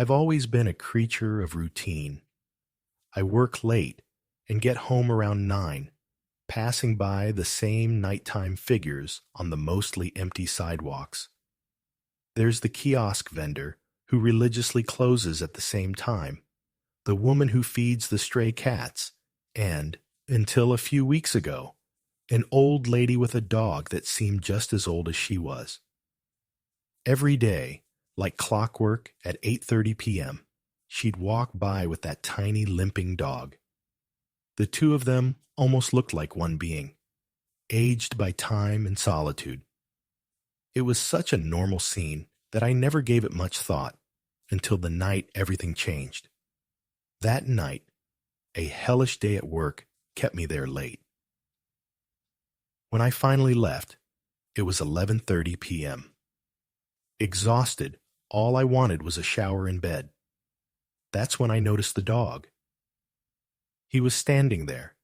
I've always been a creature of routine. I work late and get home around 9, passing by the same nighttime figures on the mostly empty sidewalks. There's the kiosk vendor who religiously closes at the same time, the woman who feeds the stray cats, and, until a few weeks ago, an old lady with a dog that seemed just as old as she was. Every day, like clockwork at 8:30 p.m., she'd walk by with that tiny limping dog. The two of them almost looked like one being, aged by time and solitude. It was such a normal scene that I never gave it much thought until the night everything changed. That night, a hellish day at work kept me there late. When I finally left, it was 11:30 p.m. Exhausted, all I wanted was a shower in bed. That's when I noticed the dog. He was standing there,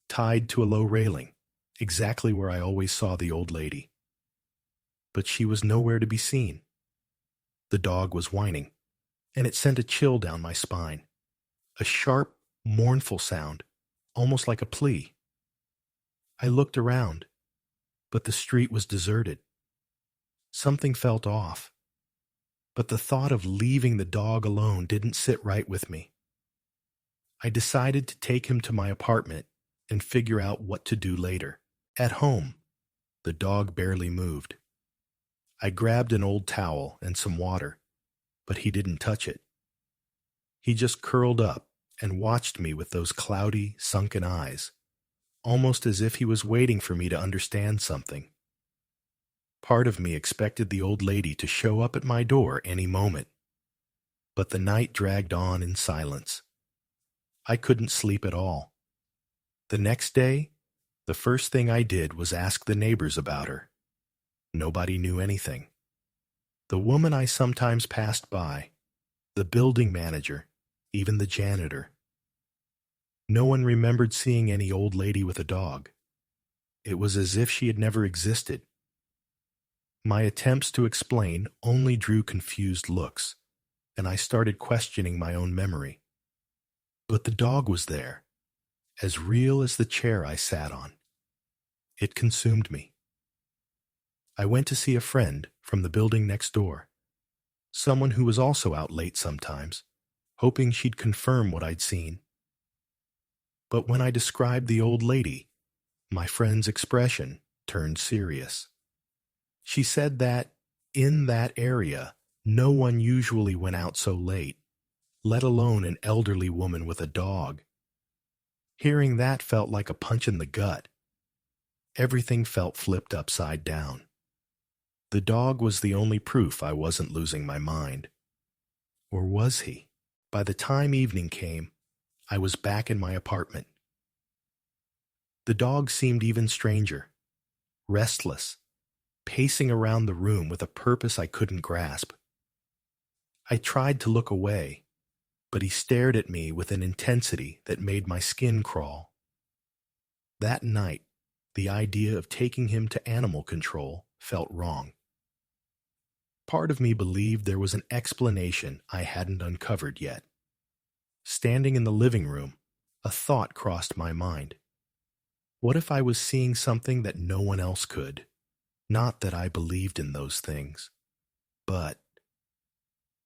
tied to a low railing, exactly where I always saw the old lady. But she was nowhere to be seen. The dog was whining, and it sent a chill down my spine. A sharp, mournful sound, almost like a plea. I looked around, but the street was deserted. Something felt off, but the thought of leaving the dog alone didn't sit right with me. I decided to take him to my apartment and figure out what to do later. At home, the dog barely moved. I grabbed an old towel and some water, but he didn't touch it. He just curled up and watched me with those cloudy, sunken eyes, almost as if he was waiting for me to understand something. Part of me expected the old lady to show up at my door any moment, but the night dragged on in silence. I couldn't sleep at all. The next day, the first thing I did was ask the neighbors about her. Nobody knew anything. The woman I sometimes passed by, the building manager, even the janitor. No one remembered seeing any old lady with a dog. It was as if she had never existed. My attempts to explain only drew confused looks, and I started questioning my own memory. But the dog was there, as real as the chair I sat on. It consumed me. I went to see a friend from the building next door, someone who was also out late sometimes, hoping she'd confirm what I'd seen. But when I described the old lady, my friend's expression turned serious. She said that, in that area, no one usually went out so late, let alone an elderly woman with a dog. Hearing that felt like a punch in the gut. Everything felt flipped upside down. The dog was the only proof I wasn't losing my mind. Or was he? By the time evening came, I was back in my apartment. The dog seemed even stranger, restless, pacing around the room with a purpose I couldn't grasp. I tried to look away, but he stared at me with an intensity that made my skin crawl. That night, the idea of taking him to animal control felt wrong. Part of me believed there was an explanation I hadn't uncovered yet. Standing in the living room, a thought crossed my mind. What if I was seeing something that no one else could? Not that I believed in those things, but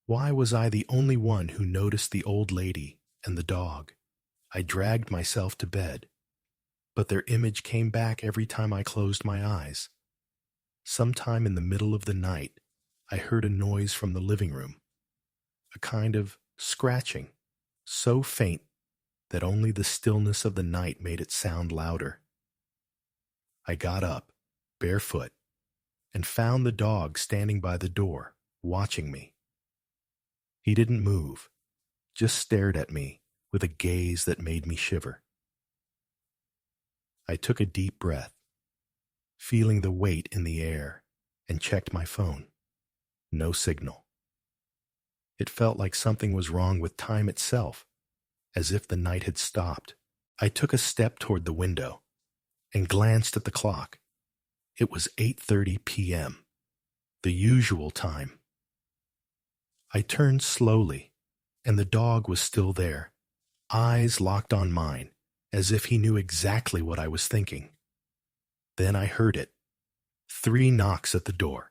why was I the only one who noticed the old lady and the dog? I dragged myself to bed, but their image came back every time I closed my eyes. Sometime in the middle of the night, I heard a noise from the living room, a kind of scratching, so faint that only the stillness of the night made it sound louder. I got up, barefoot, and found the dog standing by the door, watching me. He didn't move, just stared at me with a gaze that made me shiver. I took a deep breath, feeling the weight in the air, and checked my phone. No signal. It felt like something was wrong with time itself, as if the night had stopped. I took a step toward the window and glanced at the clock. It was 8:30 p.m., the usual time. I turned slowly, and the dog was still there, eyes locked on mine, as if he knew exactly what I was thinking. Then I heard it. 3 knocks at the door.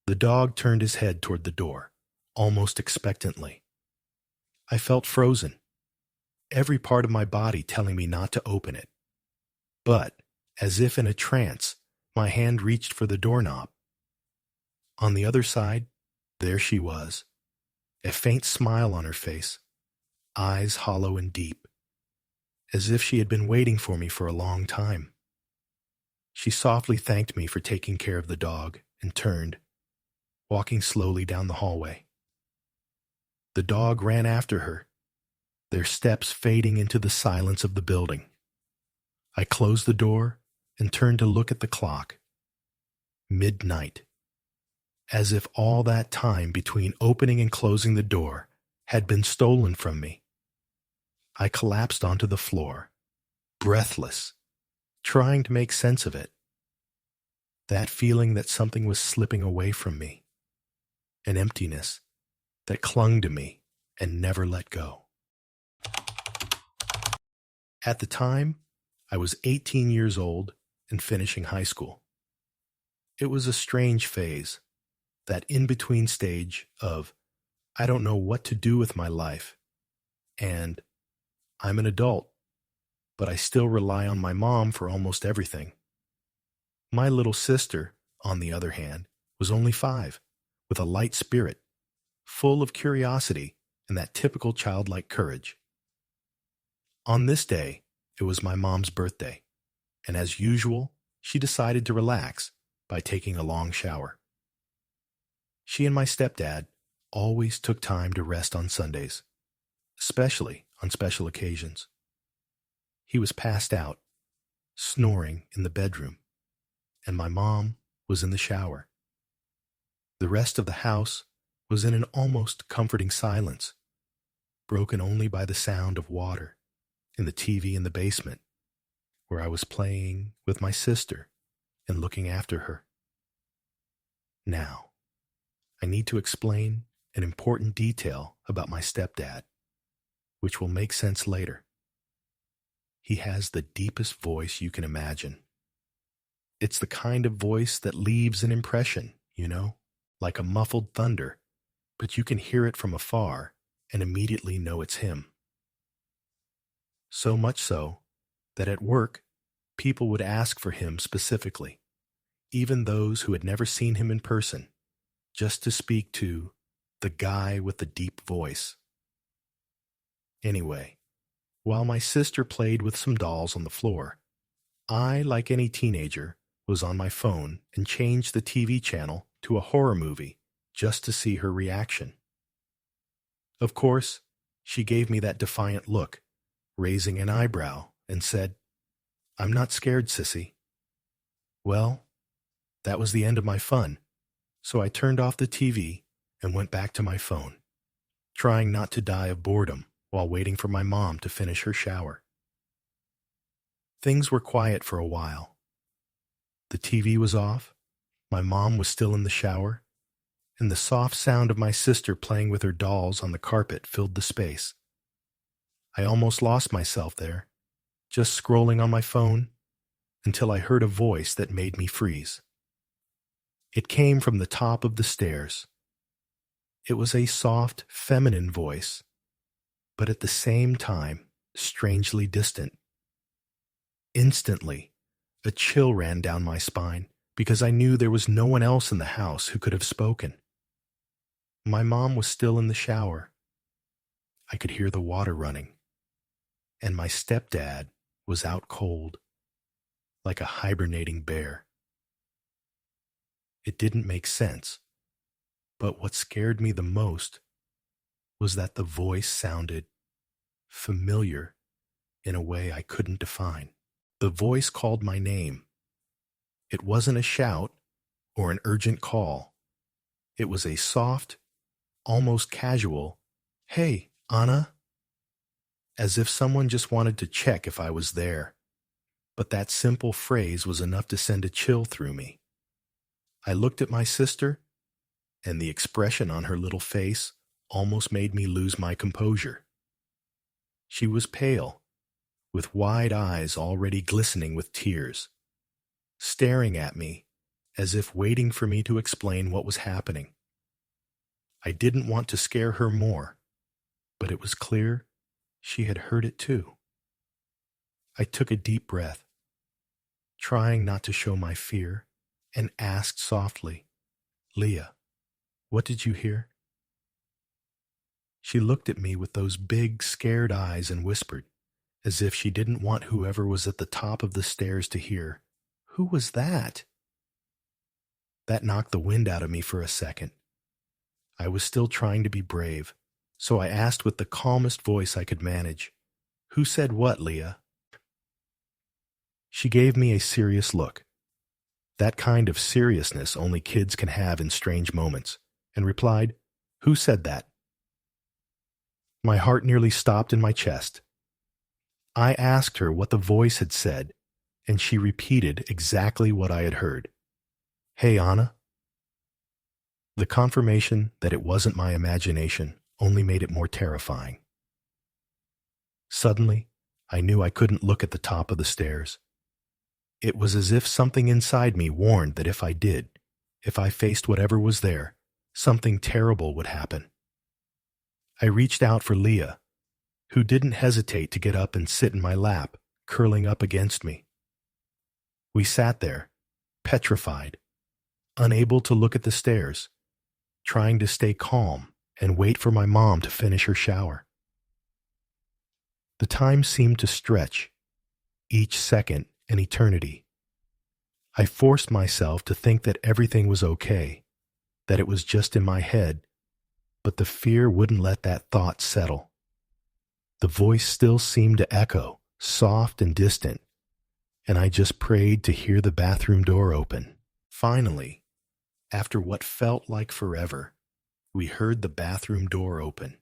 The dog turned his head toward the door, almost expectantly. I felt frozen, every part of my body telling me not to open it. But, as if in a trance, my hand reached for the doorknob. On the other side, there she was, a faint smile on her face, eyes hollow and deep, as if she had been waiting for me for a long time. She softly thanked me for taking care of the dog and turned, walking slowly down the hallway. The dog ran after her, their steps fading into the silence of the building. I closed the door and turned to look at the clock. Midnight. As if all that time between opening and closing the door had been stolen from me. I collapsed onto the floor, breathless, trying to make sense of it. That feeling that something was slipping away from me. An emptiness that clung to me and never let go. At the time, I was 18 years old and finishing high school. It was a strange phase, that in-between stage of, I don't know what to do with my life, and I'm an adult, but I still rely on my mom for almost everything. My little sister, on the other hand, was only 5, with a light spirit, full of curiosity and that typical childlike courage. On this day, it was my mom's birthday, and as usual, she decided to relax by taking a long shower. She and my stepdad always took time to rest on Sundays, especially on special occasions. He was passed out, snoring in the bedroom, and my mom was in the shower. The rest of the house was in an almost comforting silence, broken only by the sound of water and the TV in the basement, where I was playing with my sister and looking after her. Now, I need to explain an important detail about my stepdad, which will make sense later. He has the deepest voice you can imagine. It's the kind of voice that leaves an impression, like a muffled thunder, but you can hear it from afar and immediately know it's him. So much so that at work, people would ask for him specifically, even those who had never seen him in person, just to speak to the guy with the deep voice. Anyway, while my sister played with some dolls on the floor, I, like any teenager, was on my phone and changed the TV channel to a horror movie just to see her reaction. Of course, she gave me that defiant look, raising an eyebrow, and said, "I'm not scared, sissy." Well, that was the end of my fun, so I turned off the TV and went back to my phone, trying not to die of boredom while waiting for my mom to finish her shower. Things were quiet for a while. The TV was off, my mom was still in the shower, and the soft sound of my sister playing with her dolls on the carpet filled the space. I almost lost myself there, just scrolling on my phone, until I heard a voice that made me freeze. It came from the top of the stairs. It was a soft, feminine voice, but at the same time, strangely distant. Instantly, a chill ran down my spine because I knew there was no one else in the house who could have spoken. My mom was still in the shower. I could hear the water running, and my stepdad was out cold, like a hibernating bear. It didn't make sense, but what scared me the most was that the voice sounded familiar in a way I couldn't define. The voice called my name. It wasn't a shout or an urgent call. It was a soft, almost casual, "Hey, Anna," as if someone just wanted to check if I was there. But that simple phrase was enough to send a chill through me. I looked at my sister, and the expression on her little face almost made me lose my composure. She was pale, with wide eyes already glistening with tears, staring at me as if waiting for me to explain what was happening. I didn't want to scare her more, but it was clear she had heard it too. I took a deep breath, trying not to show my fear, and asked softly, "Leah, what did you hear?" She looked at me with those big, scared eyes and whispered, as if she didn't want whoever was at the top of the stairs to hear, "Who was that?" That knocked the wind out of me for a second. I was still trying to be brave, so I asked with the calmest voice I could manage, "Who said what, Leah?" She gave me a serious look, that kind of seriousness only kids can have in strange moments, and replied, "Who said that?" My heart nearly stopped in my chest. I asked her what the voice had said, and she repeated exactly what I had heard. "Hey, Anna." The confirmation that it wasn't my imagination only made it more terrifying. Suddenly, I knew I couldn't look at the top of the stairs. It was as if something inside me warned that if I did, if I faced whatever was there, something terrible would happen. I reached out for Leah, who didn't hesitate to get up and sit in my lap, curling up against me. We sat there, petrified, unable to look at the stairs, trying to stay calm and wait for my mom to finish her shower. The time seemed to stretch, each second an eternity. I forced myself to think that everything was okay, that it was just in my head, but the fear wouldn't let that thought settle. The voice still seemed to echo, soft and distant, and I just prayed to hear the bathroom door open. Finally, after what felt like forever, we heard the bathroom door open.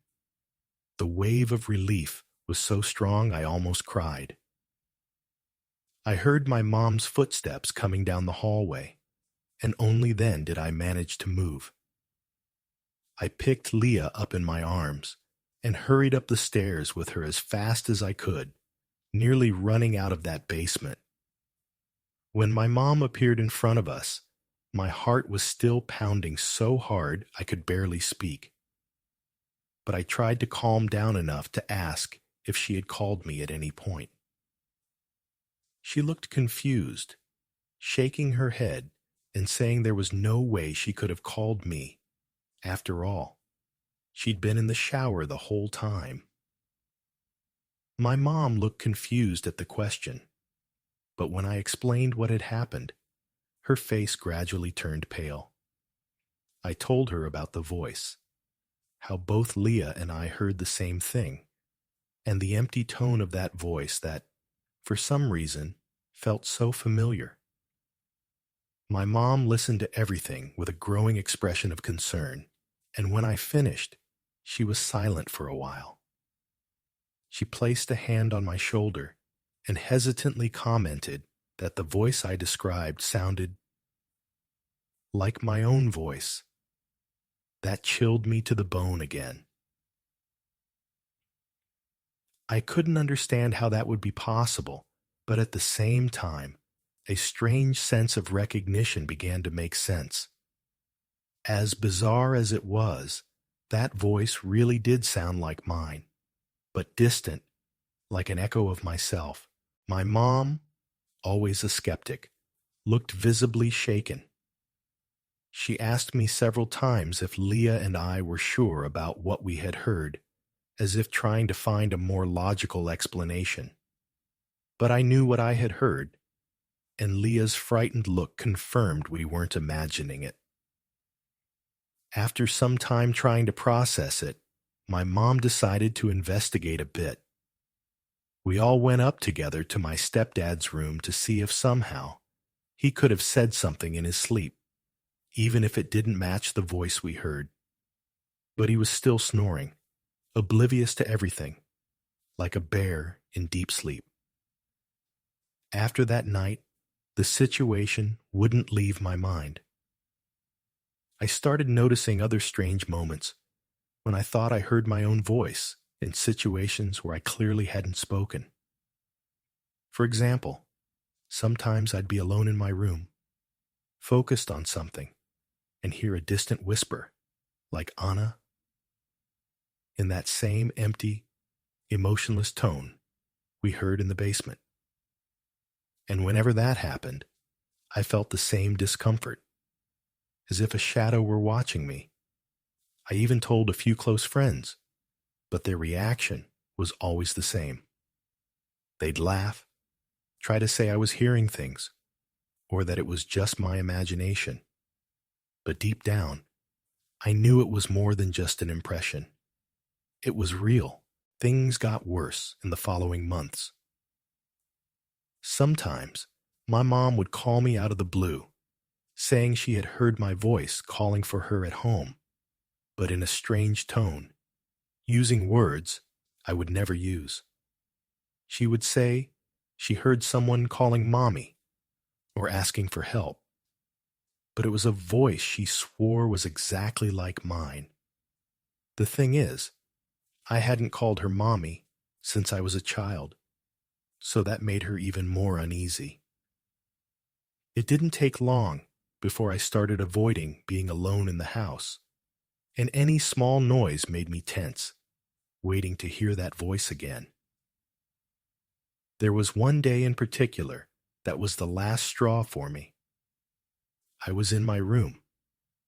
The wave of relief was so strong I almost cried. I heard my mom's footsteps coming down the hallway, and only then did I manage to move. I picked Leah up in my arms and hurried up the stairs with her as fast as I could, nearly running out of that basement. When my mom appeared in front of us, my heart was still pounding so hard I could barely speak. But I tried to calm down enough to ask if she had called me at any point. She looked confused, shaking her head and saying there was no way she could have called me. After all, she'd been in the shower the whole time. My mom looked confused at the question, but when I explained what had happened, her face gradually turned pale. I told her about the voice, how both Leah and I heard the same thing, and the empty tone of that voice that, for some reason, felt so familiar. My mom listened to everything with a growing expression of concern, and when I finished, she was silent for a while. She placed a hand on my shoulder and hesitantly commented that the voice I described sounded like my own voice. That chilled me to the bone again. I couldn't understand how that would be possible, but at the same time, a strange sense of recognition began to make sense. As bizarre as it was, that voice really did sound like mine, but distant, like an echo of myself. My mom, always a skeptic, looked visibly shaken. She asked me several times if Leah and I were sure about what we had heard, as if trying to find a more logical explanation. But I knew what I had heard, and Leah's frightened look confirmed we weren't imagining it. After some time trying to process it, my mom decided to investigate a bit. We all went up together to my stepdad's room to see if somehow he could have said something in his sleep, even if it didn't match the voice we heard. But he was still snoring, oblivious to everything, like a bear in deep sleep. After that night, the situation wouldn't leave my mind. I started noticing other strange moments, when I thought I heard my own voice in situations where I clearly hadn't spoken. For example, sometimes I'd be alone in my room, focused on something, and hear a distant whisper, like Anna, in that same empty, emotionless tone we heard in the basement. And whenever that happened, I felt the same discomfort, as if a shadow were watching me. I even told a few close friends, but their reaction was always the same. They'd laugh, try to say I was hearing things, or that it was just my imagination. But deep down, I knew it was more than just an impression. It was real. Things got worse in the following months. Sometimes, my mom would call me out of the blue, saying she had heard my voice calling for her at home, but in a strange tone, using words I would never use. She would say she heard someone calling mommy or asking for help, but it was a voice she swore was exactly like mine. The thing is, I hadn't called her mommy since I was a child, so that made her even more uneasy. It didn't take long before I started avoiding being alone in the house, and any small noise made me tense, waiting to hear that voice again. There was one day in particular that was the last straw for me. I was in my room,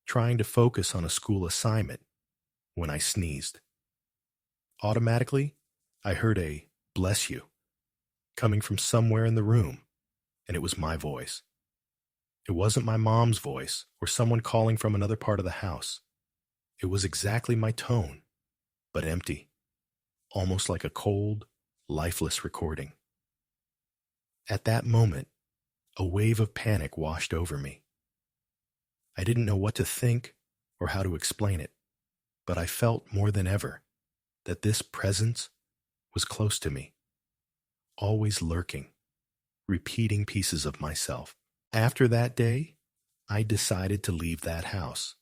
trying to focus on a school assignment, when I sneezed. Automatically, I heard a "bless you" coming from somewhere in the room, and it was my voice. It wasn't my mom's voice or someone calling from another part of the house. It was exactly my tone, but empty, almost like a cold, lifeless recording. At that moment, a wave of panic washed over me. I didn't know what to think or how to explain it, but I felt more than ever that this presence was close to me, always lurking, repeating pieces of myself. After that day, I decided to leave that house.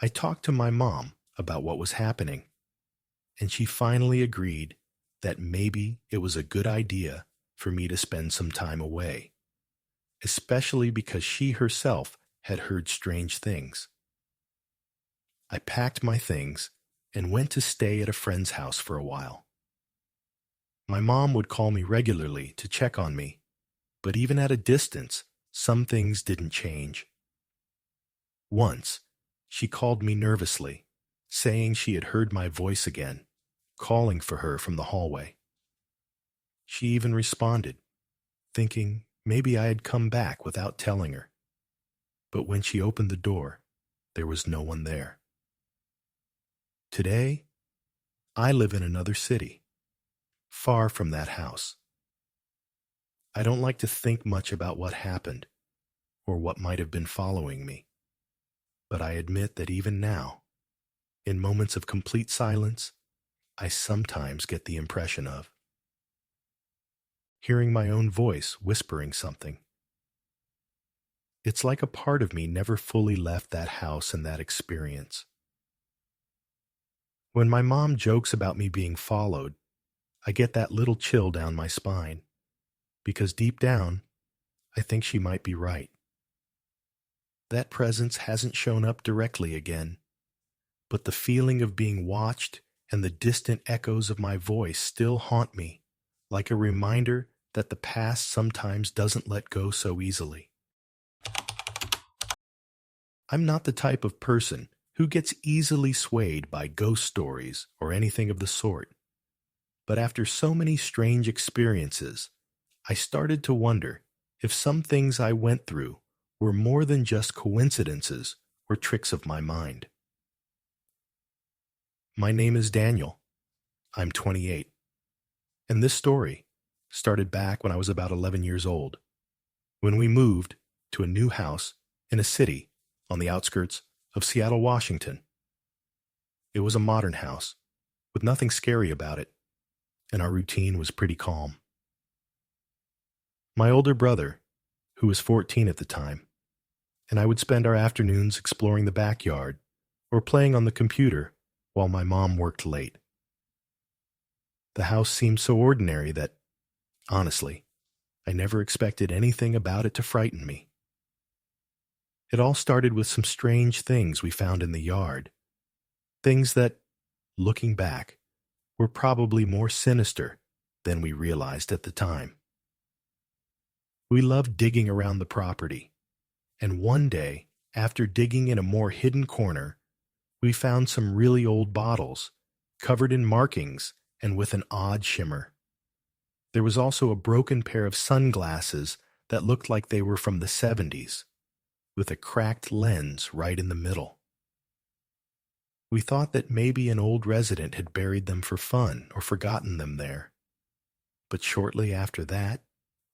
I talked to my mom about what was happening, and she finally agreed that maybe it was a good idea for me to spend some time away, especially because she herself had heard strange things. I packed my things and went to stay at a friend's house for a while. My mom would call me regularly to check on me, but even at a distance, some things didn't change. Once, she called me nervously, saying she had heard my voice again, calling for her from the hallway. She even responded, thinking maybe I had come back without telling her. But when she opened the door, there was no one there. Today, I live in another city, far from that house. I don't like to think much about what happened or what might have been following me, but I admit that even now, in moments of complete silence, I sometimes get the impression of hearing my own voice whispering something. It's like a part of me never fully left that house and that experience. When my mom jokes about me being followed, I get that little chill down my spine, because deep down, I think she might be right. That presence hasn't shown up directly again, but the feeling of being watched and the distant echoes of my voice still haunt me, like a reminder that the past sometimes doesn't let go so easily. I'm not the type of person who gets easily swayed by ghost stories or anything of the sort. But after so many strange experiences, I started to wonder if some things I went through were more than just coincidences or tricks of my mind. My name is Daniel. I'm 28. And this story started back when I was about 11 years old, when we moved to a new house in a city on the outskirts of Seattle, Washington. It was a modern house with nothing scary about it, and our routine was pretty calm. My older brother, who was 14 at the time, and I would spend our afternoons exploring the backyard or playing on the computer while my mom worked late. The house seemed so ordinary that, honestly, I never expected anything about it to frighten me. It all started with some strange things we found in the yard. Things that, looking back, were probably more sinister than we realized at the time. We loved digging around the property, and one day, after digging in a more hidden corner, we found some really old bottles, covered in markings and with an odd shimmer. There was also a broken pair of sunglasses that looked like they were from the 70s, with a cracked lens right in the middle. We thought that maybe an old resident had buried them for fun or forgotten them there. But shortly after that,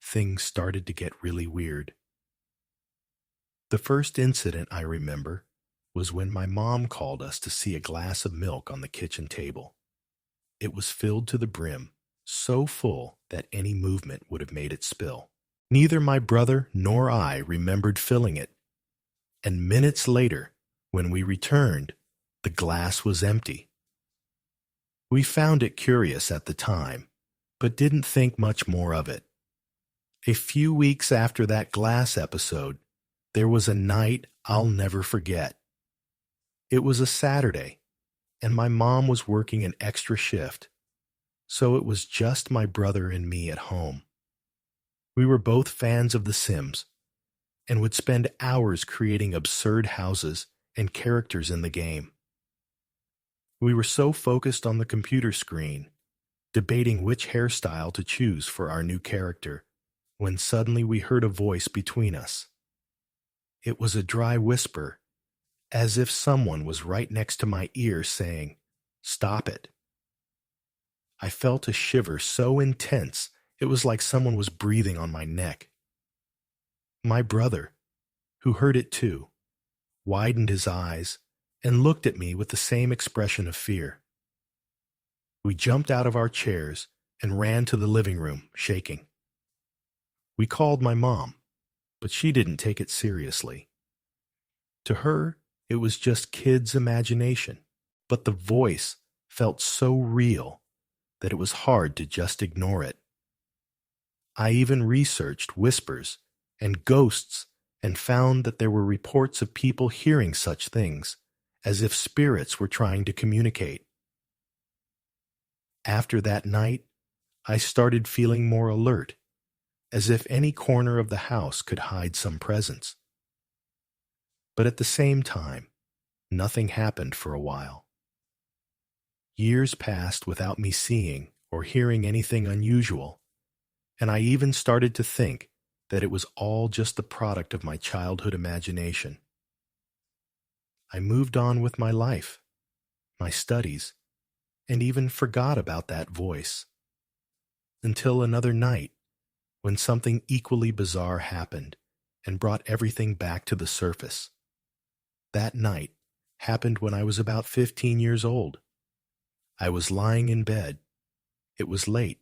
things started to get really weird. The first incident I remember was when my mom called us to see a glass of milk on the kitchen table. It was filled to the brim, so full that any movement would have made it spill. Neither my brother nor I remembered filling it, and minutes later, when we returned, the glass was empty. We found it curious at the time, but didn't think much more of it. A few weeks after that glass episode, there was a night I'll never forget. It was a Saturday, and my mom was working an extra shift, so it was just my brother and me at home. We were both fans of The Sims, and would spend hours creating absurd houses and characters in the game. We were so focused on the computer screen, debating which hairstyle to choose for our new character, when suddenly we heard a voice between us. It was a dry whisper, as if someone was right next to my ear saying, "Stop it." I felt a shiver so intense it was like someone was breathing on my neck. My brother, who heard it too, widened his eyes and looked at me with the same expression of fear. We jumped out of our chairs and ran to the living room, shaking. We called my mom, but she didn't take it seriously. To her, it was just kids' imagination, but the voice felt so real that it was hard to just ignore it. I even researched whispers and ghosts and found that there were reports of people hearing such things, as if spirits were trying to communicate. After that night, I started feeling more alert, as if any corner of the house could hide some presence. But at the same time, nothing happened for a while. Years passed without me seeing or hearing anything unusual, and I even started to think that it was all just the product of my childhood imagination. I moved on with my life, my studies, and even forgot about that voice. Until another night, when something equally bizarre happened and brought everything back to the surface. That night happened when I was about 15 years old. I was lying in bed. It was late,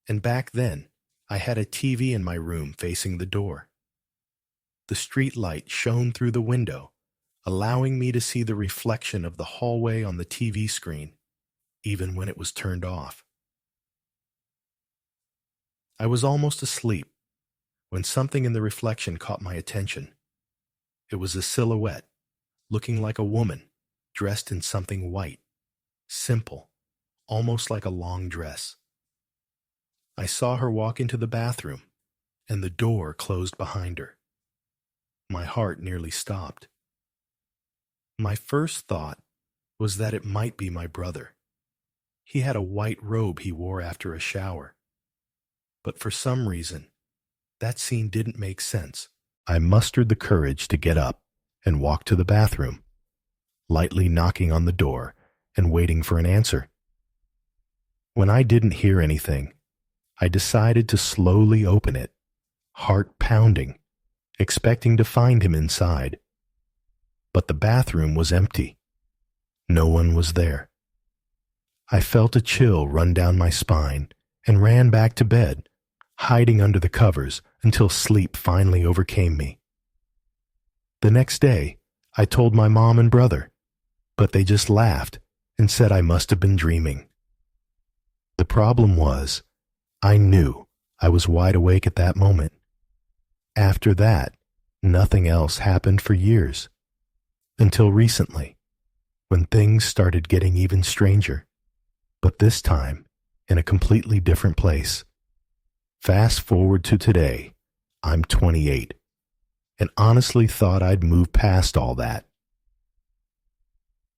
and back then I had a TV in my room facing the door. The street light shone through the window, allowing me to see the reflection of the hallway on the TV screen, even when it was turned off. I was almost asleep when something in the reflection caught my attention. It was a silhouette, looking like a woman, dressed in something white, simple, almost like a long dress. I saw her walk into the bathroom, and the door closed behind her. My heart nearly stopped. My first thought was that it might be my brother. He had a white robe he wore after a shower. But for some reason, that scene didn't make sense. I mustered the courage to get up and walk to the bathroom, lightly knocking on the door and waiting for an answer. When I didn't hear anything, I decided to slowly open it, heart pounding, expecting to find him inside. But the bathroom was empty. No one was there. I felt a chill run down my spine and ran back to bed, hiding under the covers until sleep finally overcame me. The next day, I told my mom and brother, but they just laughed and said I must have been dreaming. The problem was, I knew I was wide awake at that moment. After that, nothing else happened for years, until recently, when things started getting even stranger, but this time in a completely different place. Fast forward to today, I'm 28, and honestly thought I'd move past all that.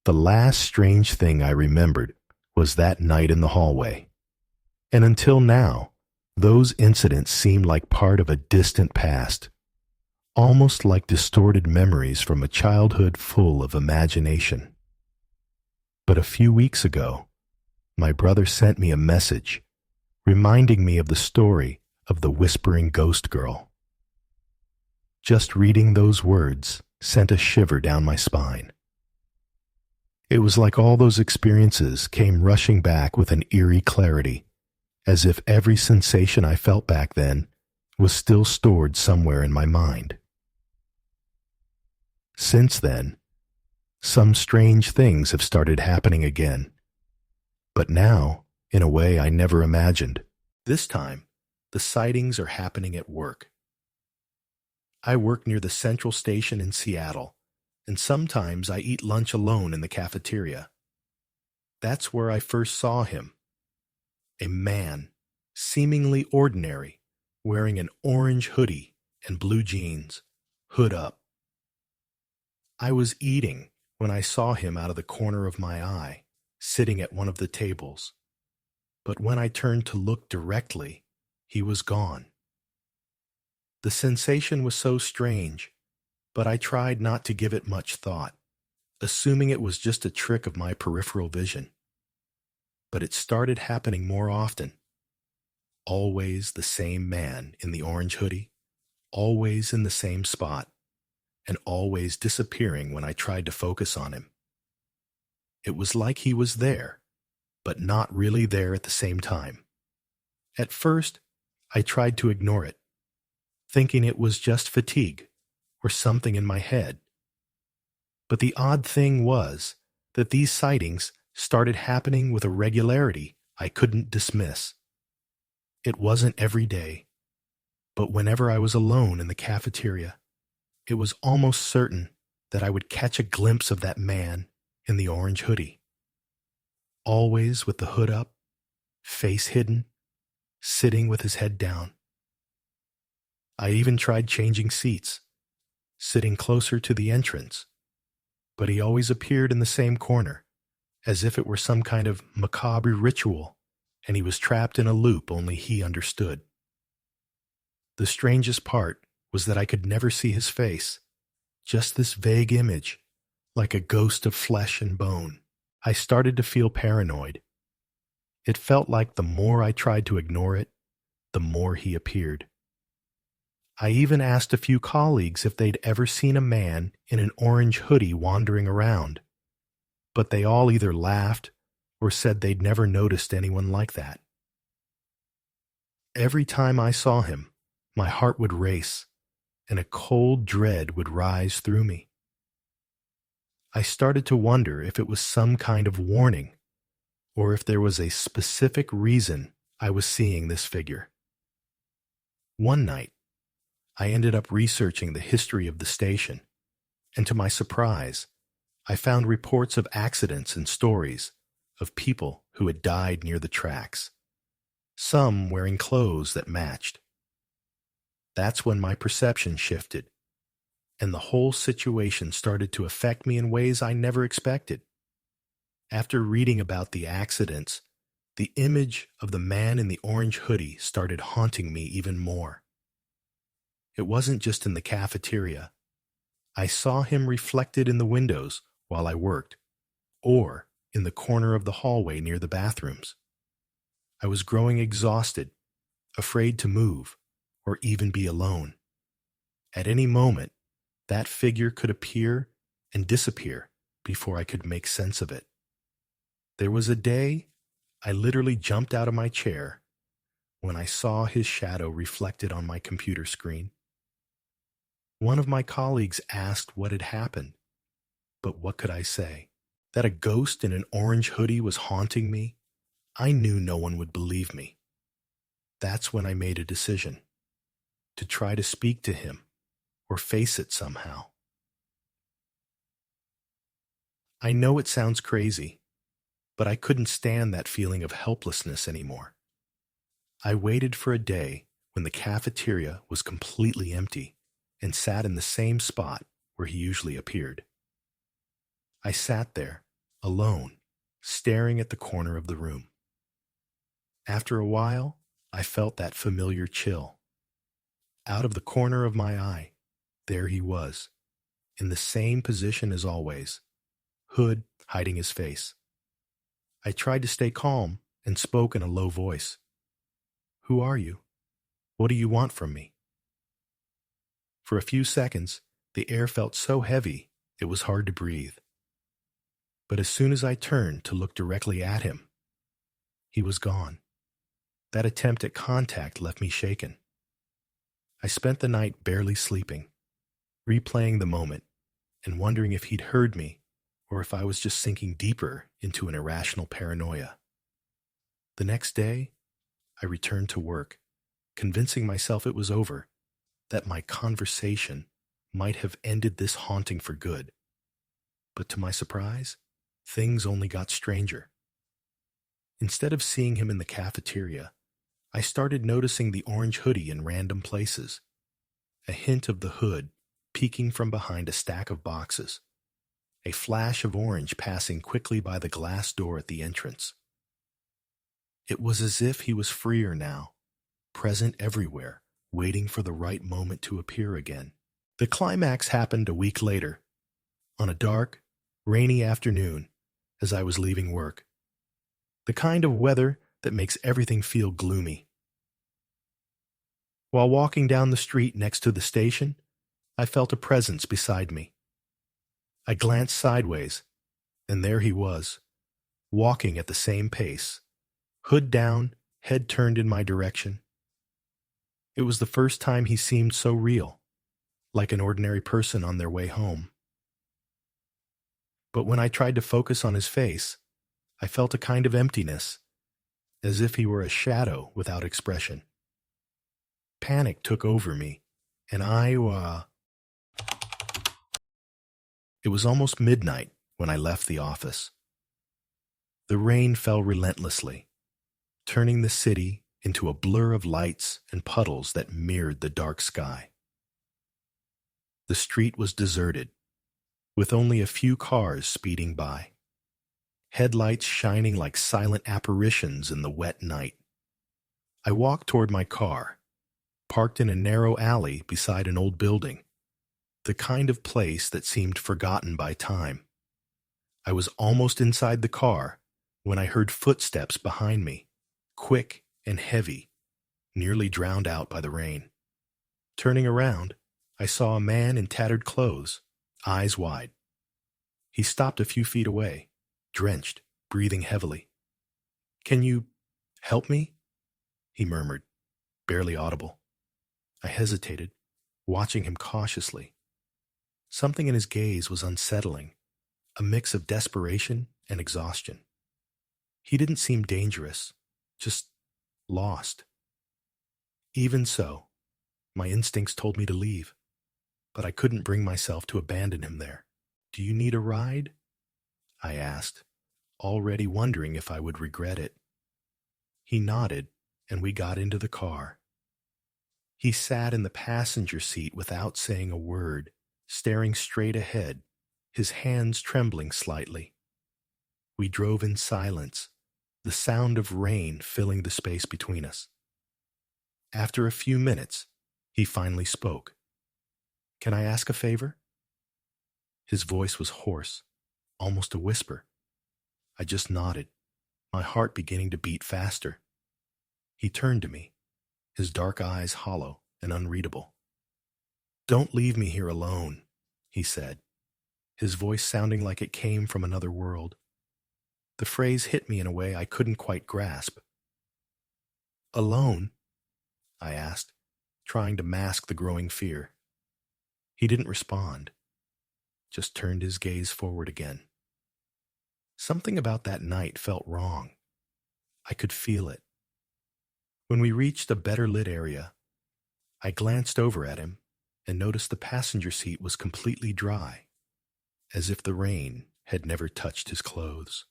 The last strange thing I remembered was that night in the hallway, and until now, those incidents seemed like part of a distant past, almost like distorted memories from a childhood full of imagination. But a few weeks ago, my brother sent me a message reminding me of the story of the whispering ghost girl. Just reading those words sent a shiver down my spine. It was like all those experiences came rushing back with an eerie clarity, as if every sensation I felt back then was still stored somewhere in my mind. Since then, some strange things have started happening again, but now in a way I never imagined. This time, the sightings are happening at work. I work near the Central Station in Seattle, and sometimes I eat lunch alone in the cafeteria. That's where I first saw him. A man, seemingly ordinary, wearing an orange hoodie and blue jeans, hood up. I was eating when I saw him out of the corner of my eye, sitting at one of the tables. But when I turned to look directly, he was gone. The sensation was so strange, but I tried not to give it much thought, assuming it was just a trick of my peripheral vision. But it started happening more often. Always the same man in the orange hoodie, always in the same spot, and always disappearing when I tried to focus on him. It was like he was there, but not really there at the same time. At first, I tried to ignore it, thinking it was just fatigue or something in my head. But the odd thing was that these sightings started happening with a regularity I couldn't dismiss. It wasn't every day, but whenever I was alone in the cafeteria, it was almost certain that I would catch a glimpse of that man in the orange hoodie. Always with the hood up, face hidden, sitting with his head down. I even tried changing seats, sitting closer to the entrance, but he always appeared in the same corner, as if it were some kind of macabre ritual, and he was trapped in a loop only he understood. The strangest part was that I could never see his face, just this vague image, like a ghost of flesh and bone. I started to feel paranoid. It felt like the more I tried to ignore it, the more he appeared. I even asked a few colleagues if they'd ever seen a man in an orange hoodie wandering around, but they all either laughed or said they'd never noticed anyone like that. Every time I saw him, my heart would race, and a cold dread would rise through me. I started to wonder if it was some kind of warning, or if there was a specific reason I was seeing this figure. One night, I ended up researching the history of the station, and to my surprise, I found reports of accidents and stories of people who had died near the tracks, some wearing clothes that matched. That's when my perception shifted, and the whole situation started to affect me in ways I never expected. After reading about the accidents, the image of the man in the orange hoodie started haunting me even more. It wasn't just in the cafeteria. I saw him reflected in the windows while I worked, or in the corner of the hallway near the bathrooms. I was growing exhausted, afraid to move, or even be alone. At any moment, that figure could appear and disappear before I could make sense of it. There was a day I literally jumped out of my chair when I saw his shadow reflected on my computer screen. One of my colleagues asked what had happened, but what could I say? that a ghost in an orange hoodie was haunting me, I knew no one would believe me. That's when I made a decision to try to speak to him or face it somehow. I know it sounds crazy, but I couldn't stand that feeling of helplessness anymore. I waited for a day when the cafeteria was completely empty and sat in the same spot where he usually appeared. I sat there, alone, staring at the corner of the room. After a while, I felt that familiar chill. Out of the corner of my eye, there he was, in the same position as always, hood hiding his face. I tried to stay calm and spoke in a low voice. "Who are you? What do you want from me?" For a few seconds, the air felt so heavy it was hard to breathe. But as soon as I turned to look directly at him, he was gone. That attempt at contact left me shaken. I spent the night barely sleeping, replaying the moment and wondering if he'd heard me or if I was just sinking deeper into an irrational paranoia. The next day, I returned to work, convincing myself it was over, that my conversation might have ended this haunting for good. But to my surprise, things only got stranger. Instead of seeing him in the cafeteria, I started noticing the orange hoodie in random places, a hint of the hood peeking from behind a stack of boxes, a flash of orange passing quickly by the glass door at the entrance. It was as if he was freer now, present everywhere, waiting for the right moment to appear again. The climax happened a week later, on a dark, rainy afternoon as I was leaving work. The kind of weather that makes everything feel gloomy. While walking down the street next to the station, I felt a presence beside me. I glanced sideways, and there he was, walking at the same pace, hood down, head turned in my direction. It was the first time he seemed so real, like an ordinary person on their way home. But when I tried to focus on his face, I felt a kind of emptiness, as if he were a shadow without expression. Panic took over me, and It was almost midnight when I left the office. The rain fell relentlessly, turning the city into a blur of lights and puddles that mirrored the dark sky. The street was deserted, with only a few cars speeding by, headlights shining like silent apparitions in the wet night. I walked toward my car, parked in a narrow alley beside an old building, the kind of place that seemed forgotten by time. I was almost inside the car when I heard footsteps behind me, quick and heavy, nearly drowned out by the rain. Turning around, I saw a man in tattered clothes, eyes wide. He stopped a few feet away, drenched, breathing heavily. "Can you help me?" he murmured, barely audible. I hesitated, watching him cautiously. Something in his gaze was unsettling, a mix of desperation and exhaustion. He didn't seem dangerous, just lost. Even so, my instincts told me to leave, but I couldn't bring myself to abandon him there. "Do you need a ride?" I asked, already wondering if I would regret it. He nodded, and we got into the car. He sat in the passenger seat without saying a word, staring straight ahead, his hands trembling slightly. We drove in silence, the sound of rain filling the space between us. After a few minutes, he finally spoke. "Can I ask a favor?" His voice was hoarse, almost a whisper. I just nodded, my heart beginning to beat faster. He turned to me, his dark eyes hollow and unreadable. "Don't leave me here alone," he said, his voice sounding like it came from another world. The phrase hit me in a way I couldn't quite grasp. "Alone?" I asked, trying to mask the growing fear. He didn't respond, just turned his gaze forward again. Something about that night felt wrong. I could feel it. When we reached a better lit area, I glanced over at him and noticed the passenger seat was completely dry, as if the rain had never touched his clothes.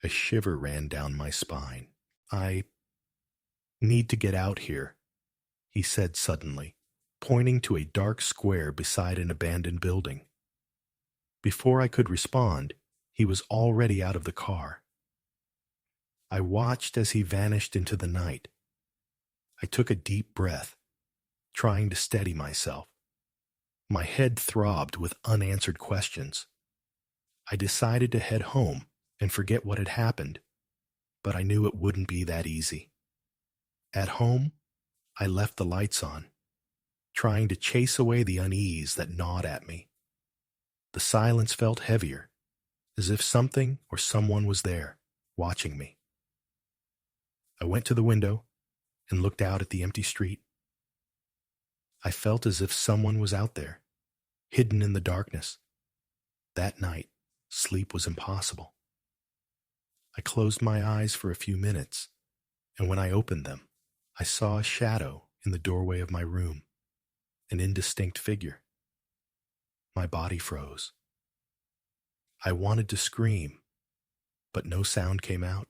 A shiver ran down my spine. "I need to get out here," he said suddenly, pointing to a dark square beside an abandoned building. Before I could respond, he was already out of the car. I watched as he vanished into the night. I took a deep breath, trying to steady myself. My head throbbed with unanswered questions. I decided to head home and forget what had happened, but I knew it wouldn't be that easy. At home, I left the lights on, trying to chase away the unease that gnawed at me. The silence felt heavier, as if something or someone was there, watching me. I went to the window and looked out at the empty street. I felt as if someone was out there, hidden in the darkness. That night, sleep was impossible. I closed my eyes for a few minutes, and when I opened them, I saw a shadow in the doorway of my room, an indistinct figure. My body froze. I wanted to scream, but no sound came out.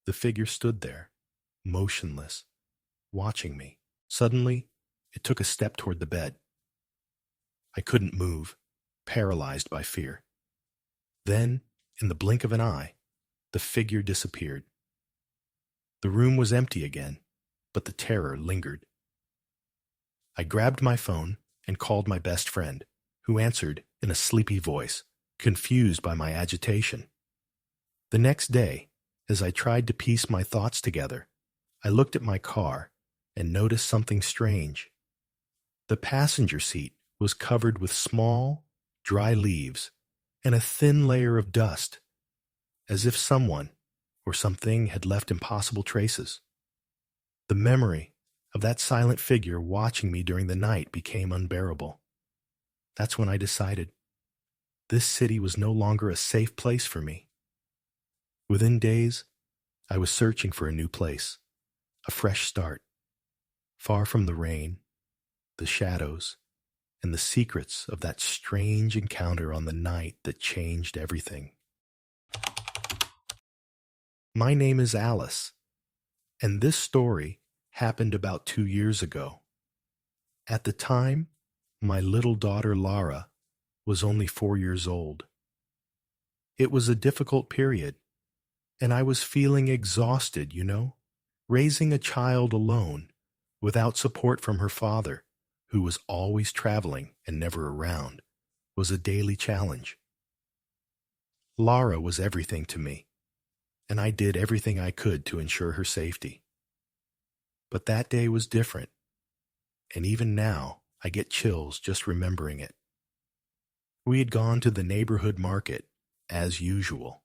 The figure stood there, motionless, watching me. Suddenly, it took a step toward the bed. I couldn't move, paralyzed by fear. Then, in the blink of an eye, the figure disappeared. The room was empty again, but the terror lingered. I grabbed my phone and called my best friend, who answered in a sleepy voice, confused by my agitation. The next day, as I tried to piece my thoughts together, I looked at my car and noticed something strange. The passenger seat was covered with small, dry leaves and a thin layer of dust, as if someone or something had left impossible traces. The memory of that silent figure watching me during the night became unbearable. That's when I decided this city was no longer a safe place for me. Within days, I was searching for a new place, a fresh start, far from the rain, the shadows, and the secrets of that strange encounter on the night that changed everything. My name is Alice, and this story happened about 2 years ago. At the time, my little daughter Lara was only 4 years old. It was a difficult period, and I was feeling exhausted, raising a child alone, without support from her father, who was always traveling and never around, was a daily challenge. Lara was everything to me, and I did everything I could to ensure her safety. But that day was different, and even now I get chills just remembering it. We had gone to the neighborhood market, as usual.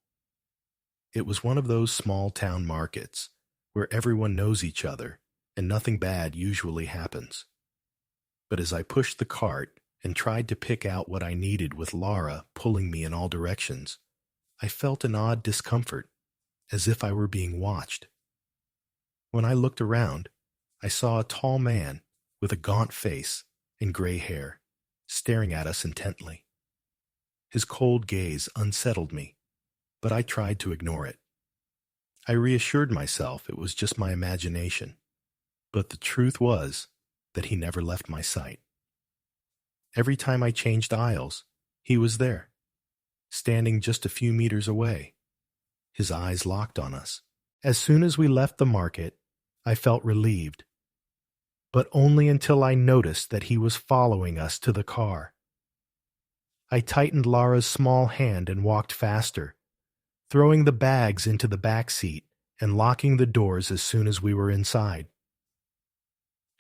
It was one of those small-town markets where everyone knows each other and nothing bad usually happens. But as I pushed the cart and tried to pick out what I needed with Lara pulling me in all directions, I felt an odd discomfort, as if I were being watched. When I looked around, I saw a tall man with a gaunt face and gray hair, staring at us intently. His cold gaze unsettled me, but I tried to ignore it. I reassured myself it was just my imagination, but the truth was that he never left my sight. Every time I changed aisles, he was there, standing just a few meters away. His eyes locked on us. As soon as we left the market, I felt relieved, but only until I noticed that he was following us to the car. I tightened Lara's small hand and walked faster, throwing the bags into the back seat and locking the doors as soon as we were inside.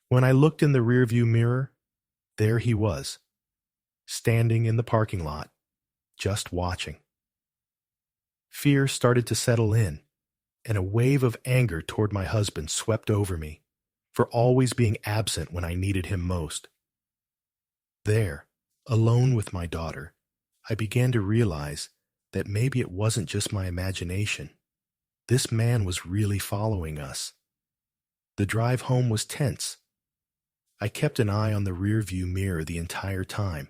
When I looked in the rearview mirror, there he was, standing in the parking lot, just watching. Fear started to settle in, and a wave of anger toward my husband swept over me for always being absent when I needed him most. There, alone with my daughter, I began to realize that maybe it wasn't just my imagination. This man was really following us. The drive home was tense. I kept an eye on the rearview mirror the entire time,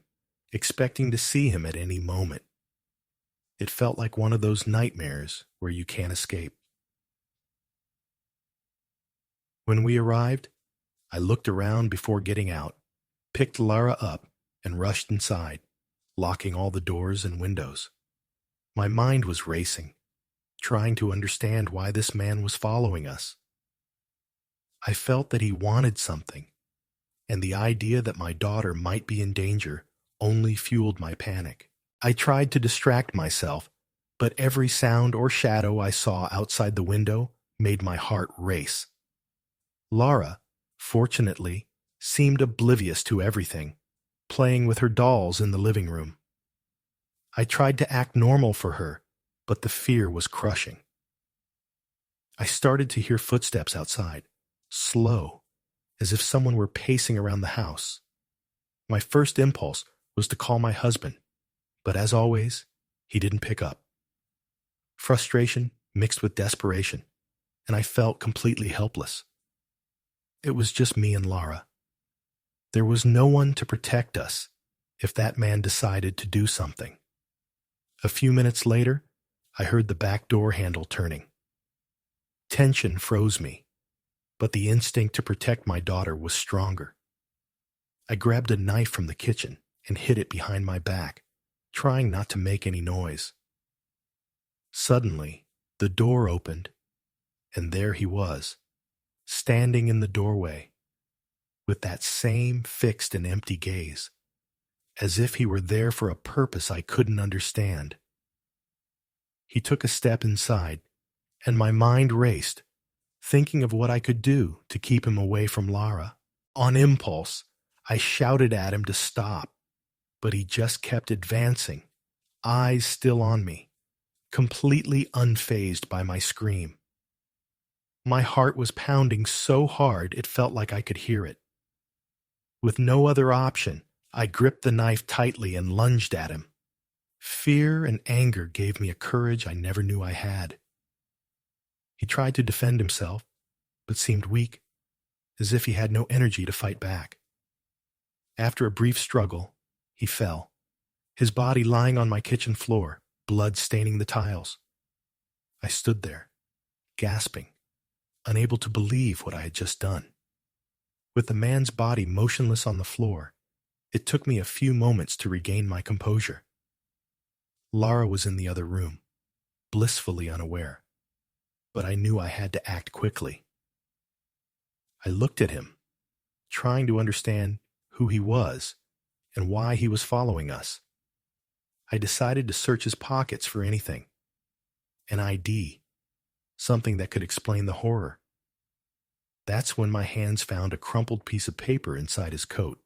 expecting to see him at any moment. It felt like one of those nightmares where you can't escape. When we arrived, I looked around before getting out, picked Lara up, and rushed inside, locking all the doors and windows. My mind was racing, trying to understand why this man was following us. I felt that he wanted something, and the idea that my daughter might be in danger only fueled my panic. I tried to distract myself, but every sound or shadow I saw outside the window made my heart race. Lara, fortunately, seemed oblivious to everything, playing with her dolls in the living room. I tried to act normal for her, but the fear was crushing. I started to hear footsteps outside, slow, as if someone were pacing around the house. My first impulse was to call my husband, but as always, he didn't pick up. Frustration mixed with desperation, and I felt completely helpless. It was just me and Lara. There was no one to protect us if that man decided to do something. A few minutes later, I heard the back door handle turning. Tension froze me, but the instinct to protect my daughter was stronger. I grabbed a knife from the kitchen and hid it behind my back, trying not to make any noise. Suddenly, the door opened, and there he was, standing in the doorway, with that same fixed and empty gaze, as if he were there for a purpose I couldn't understand. He took a step inside, and my mind raced, thinking of what I could do to keep him away from Lara. On impulse, I shouted at him to stop, but he just kept advancing, eyes still on me, completely unfazed by my scream. My heart was pounding so hard it felt like I could hear it. With no other option, I gripped the knife tightly and lunged at him. Fear and anger gave me a courage I never knew I had. He tried to defend himself, but seemed weak, as if he had no energy to fight back. After a brief struggle, he fell, his body lying on my kitchen floor, blood staining the tiles. I stood there, gasping, unable to believe what I had just done. With the man's body motionless on the floor, it took me a few moments to regain my composure. Lara was in the other room, blissfully unaware, but I knew I had to act quickly. I looked at him, trying to understand who he was and why he was following us. I decided to search his pockets for anything. An ID, something that could explain the horror. That's when my hands found a crumpled piece of paper inside his coat.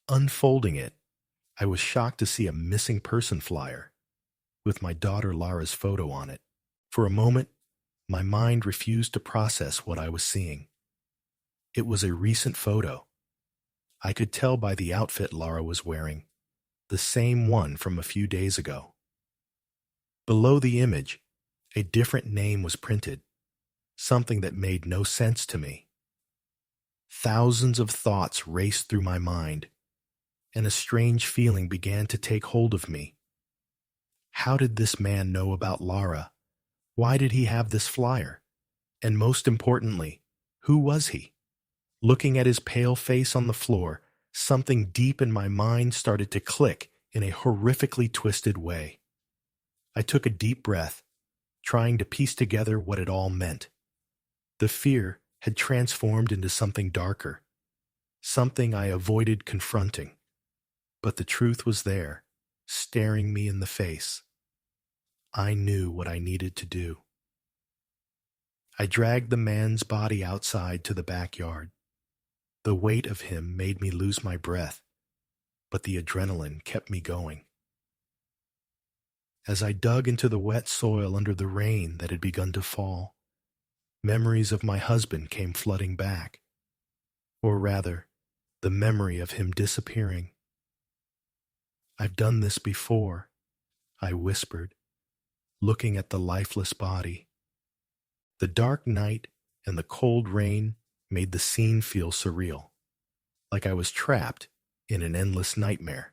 Unfolding it, I was shocked to see a missing person flyer with my daughter Lara's photo on it. For a moment, my mind refused to process what I was seeing. It was a recent photo. I could tell by the outfit Lara was wearing, the same one from a few days ago. Below the image, a different name was printed, something that made no sense to me. Thousands of thoughts raced through my mind, and a strange feeling began to take hold of me. How did this man know about Lara? Why did he have this flyer? And most importantly, who was he? Looking at his pale face on the floor, something deep in my mind started to click in a horrifically twisted way. I took a deep breath, trying to piece together what it all meant. The fear had transformed into something darker, something I avoided confronting. But the truth was there, staring me in the face. I knew what I needed to do. I dragged the man's body outside to the backyard. The weight of him made me lose my breath, but the adrenaline kept me going. As I dug into the wet soil under the rain that had begun to fall, memories of my husband came flooding back, or rather, the memory of him disappearing. I've done this before, I whispered, looking at the lifeless body. The dark night and the cold rain made the scene feel surreal, like I was trapped in an endless nightmare.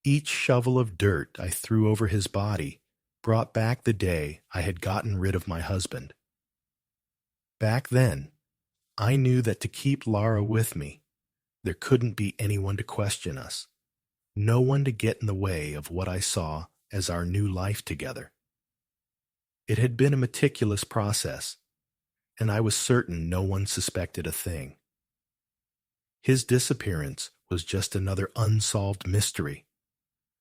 Each shovel of dirt I threw over his body brought back the day I had gotten rid of my husband. Back then, I knew that to keep Lara with me, there couldn't be anyone to question us, no one to get in the way of what I saw as our new life together. It had been a meticulous process, and I was certain no one suspected a thing. His disappearance was just another unsolved mystery,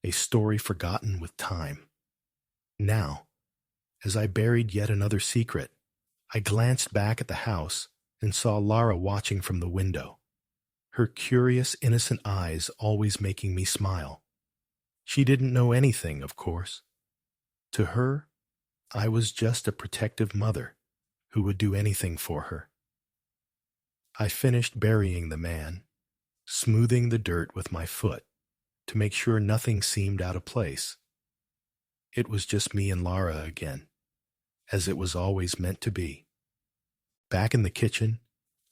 a story forgotten with time. Now, as I buried yet another secret, I glanced back at the house and saw Lara watching from the window, her curious, innocent eyes always making me smile. She didn't know anything, of course. To her, I was just a protective mother who would do anything for her. I finished burying the man, smoothing the dirt with my foot to make sure nothing seemed out of place. It was just me and Lara again, as it was always meant to be. Back in the kitchen,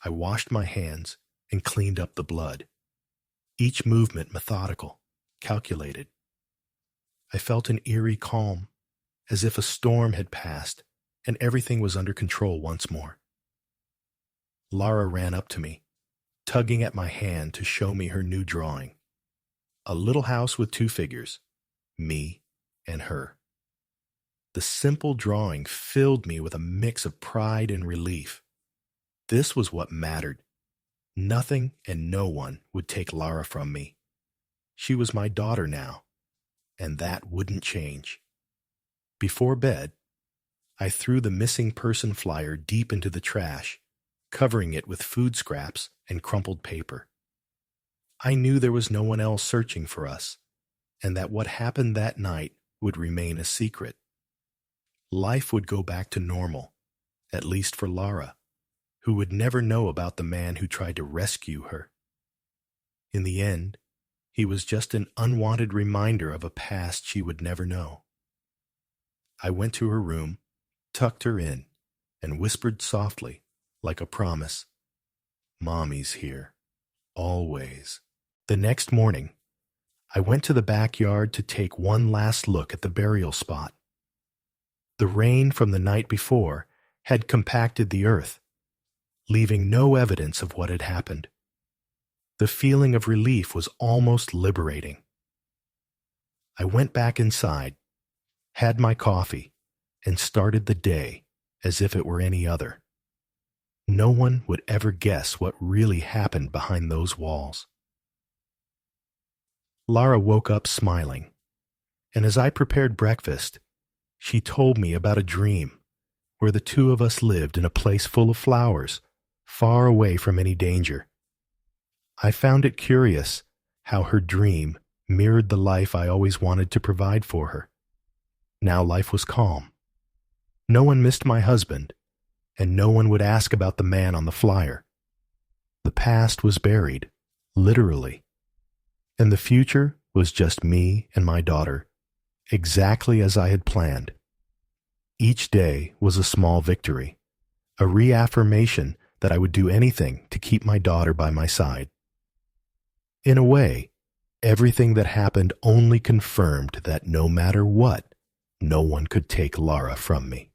I washed my hands and cleaned up the blood, each movement methodical, calculated. I felt an eerie calm, as if a storm had passed and everything was under control once more. Lara ran up to me, tugging at my hand to show me her new drawing. A little house with two figures, me and her. The simple drawing filled me with a mix of pride and relief. This was what mattered. Nothing and no one would take Lara from me. She was my daughter now, and that wouldn't change. Before bed, I threw the missing person flyer deep into the trash, covering it with food scraps and crumpled paper. I knew there was no one else searching for us, and that what happened that night would remain a secret. Life would go back to normal, at least for Lara, who would never know about the man who tried to rescue her. In the end, he was just an unwanted reminder of a past she would never know. I went to her room, tucked her in, and whispered softly, like a promise, "Mommy's here, always." The next morning, I went to the backyard to take one last look at the burial spot. The rain from the night before had compacted the earth, leaving no evidence of what had happened. The feeling of relief was almost liberating. I went back inside, had my coffee, and started the day as if it were any other. No one would ever guess what really happened behind those walls. Lara woke up smiling, and as I prepared breakfast, she told me about a dream where the two of us lived in a place full of flowers, far away from any danger. I found it curious how her dream mirrored the life I always wanted to provide for her. Now life was calm. No one missed my husband, and no one would ask about the man on the flyer. The past was buried, literally, and the future was just me and my daughter, exactly as I had planned. Each day was a small victory, a reaffirmation that I would do anything to keep my daughter by my side. In a way, everything that happened only confirmed that no matter what, no one could take Lara from me.